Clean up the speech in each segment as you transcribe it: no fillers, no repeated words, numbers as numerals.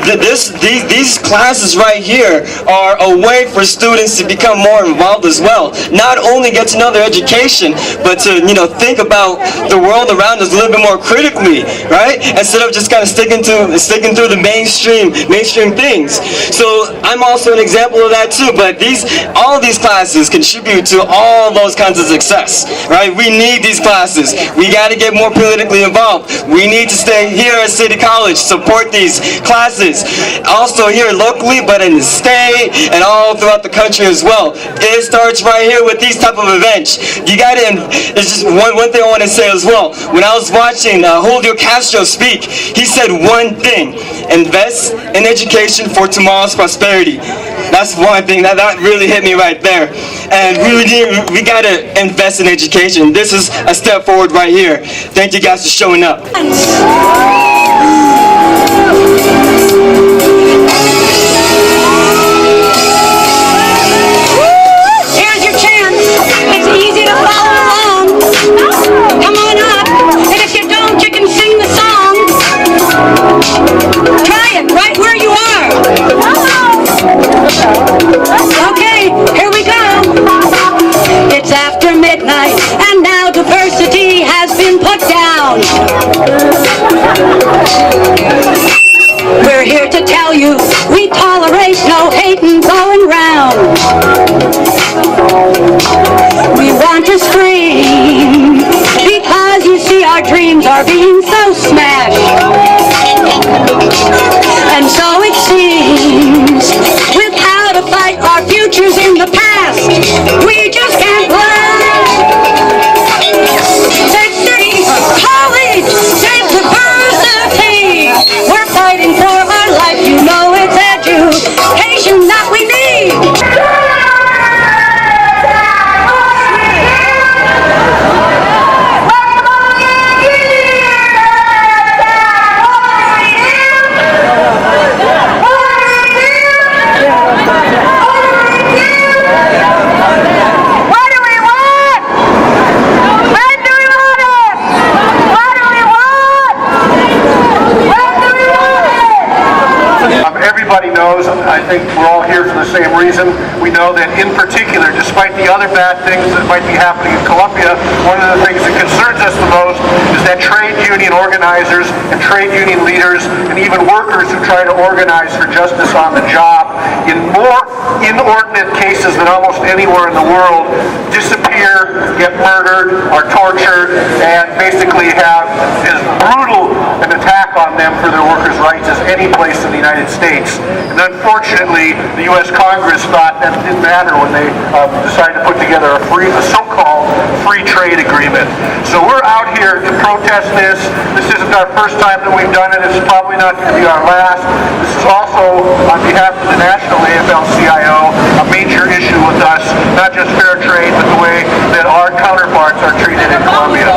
these classes right here are a way for students to become more involved as well. Not only get to know their education, but to think about the world around us a little bit more critically, right? Instead of just kind of sticking through the mainstream things. So I'm also an example of that too. But all of these classes contribute to all those kinds of success, right? We need these classes. We got to get more politically involved. We need to stay here at City College, support these classes. Also here locally, but in the state and all throughout the country as well. It starts right here with these type of events. You got to. It's just one thing I want to say as well. When I was watching Julio Castro speak, he said one thing: invest in education for tomorrow's prosperity. That's one thing that really hit me right there. And we gotta invest in education. This is a step forward right here. Thank you guys for showing up. Here's your chance. It's easy to follow along. Come on up. And if you don't, you can sing the song. Try it right where you are. Okay, here we go. It's after midnight, and now diversity has been put down. We're here to tell you we tolerate no hating going round. We want to scream because you see our dreams are being so smashed. And so it seems with how to fight our futures in the past, we just can't learn. Take City College, take diversity. We're fighting for our life, you know it's education that we need. Everybody knows, I think we're all here for the same reason. We know that in particular, despite the other bad things that might be happening in Colombia, one of the things that concerns us the most is that trade union organizers and trade union leaders and even workers who try to organize for justice on the job in more inordinate cases than almost anywhere in the world disappear, get murdered, are tortured, and basically have as brutal an attack on them for their workers' rights as any place in the United States. And unfortunately, the U.S. Congress thought that didn't matter when they decided to put together a so-called free trade agreement. So we're out here to protest this. This isn't our first time that we've done it. It's probably not going to be our last. This is also, on behalf of the National AFL-CIO, a major issue with us, not just fair trade, but the way that our counterparts are treated in Colombia.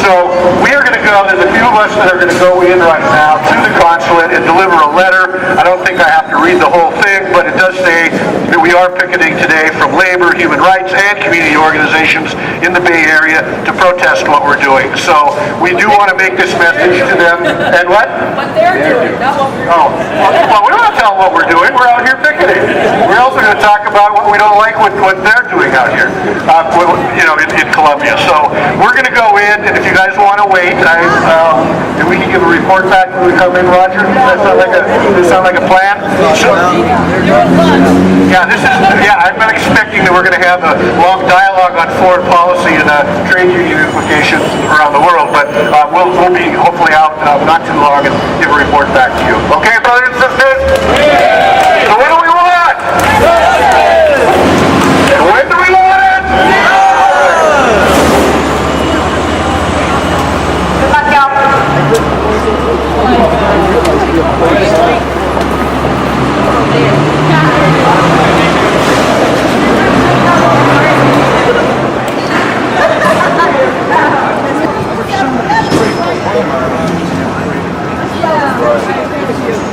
So we are going to go, there's a few of us that are going to go in right now to the consulate and deliver a letter. I don't think I have to read the whole thing, but it does say that we are picketing today from labor, human rights, and community organizations in the Bay Area to protest what we're doing. So we do want to make this message to them. And what? What they're doing, not what we're doing. Oh, well, we don't want to tell them what we're doing. We're out here picketing. We're also going to talk about what we don't like what they're doing out here, in Colombia. So we're going to go in, and if you guys want to wait, and we can give a report back when we come in, Roger. Does that sound like a plan? So, I'm not expecting that we're going to have a long dialogue on foreign policy and trade union implications around the world, but we'll be hopefully out not too long and give a report back to you. Okay, brothers and sisters? So what do we want? And when do we want it? Good luck, y'all.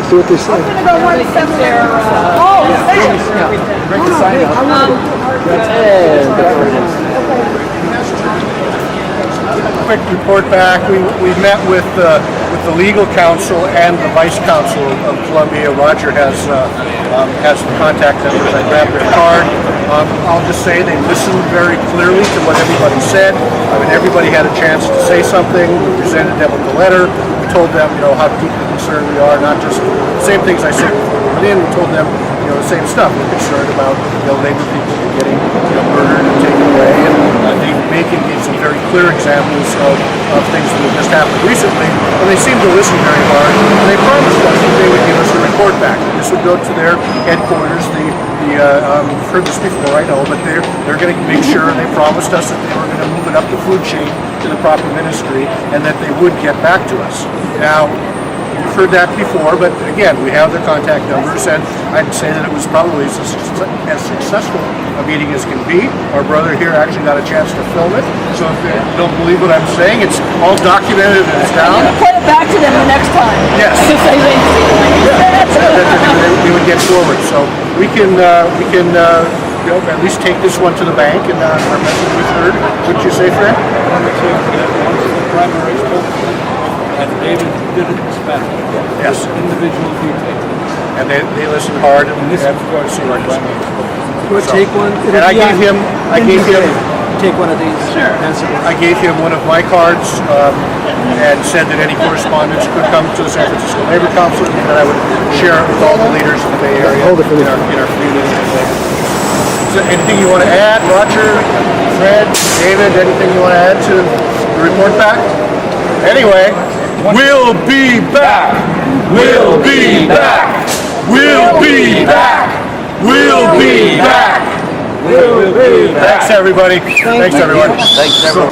See what they say. I'm going to go one step there. Bring the sign up. Quick report back. We met with the the legal counsel and the vice counsel of Columbia. Roger has the contact numbers. I grabbed their card. I'll just say they listened very clearly to what everybody said. I mean, everybody had a chance to say something. We presented them with the letter. We told them, how deeply concerned we are, not just the same things I said before we went in. We told them, the same stuff. We're concerned about, labor people getting, murdered and taken away. And Macon gave some very clear examples of things that have just happened recently. And they seemed to listen very hard. And they promised us that they would give us a report back. This would go to their headquarters. You've heard this before, I know, but they're going to make sure, and they promised us that they were going to move it up the food chain to the proper ministry, and that they would get back to us. Now, you've heard that before, but again, we have their contact numbers, and I'd say that it was probably as successful a meeting as can be. Our brother here actually got a chance to film it, so if you don't believe what I'm saying, it's all documented and it's down. Put it back to them the next time. Yes. They would get forward, so we can at least take this one to the bank, and our message was heard. What'd you say, Fred? And David did it in Spanish. Yes. Individual detail. And they listened hard, and this is going to see what You want to take one? And I gave him. Take one of these. Sure. I gave him one of my cards and said that any correspondence could come to the San Francisco Labor Council, and that I would share it with all the leaders in the Bay Area Hold it for in me. our community. Is there anything you want to add, Roger, Fred, David? Anything you want to add to the report back? Anyway, we'll be back. We'll be back. We'll be back. We'll be back. We'll be back. Thanks, everybody. Thanks, everyone. Thanks, everyone.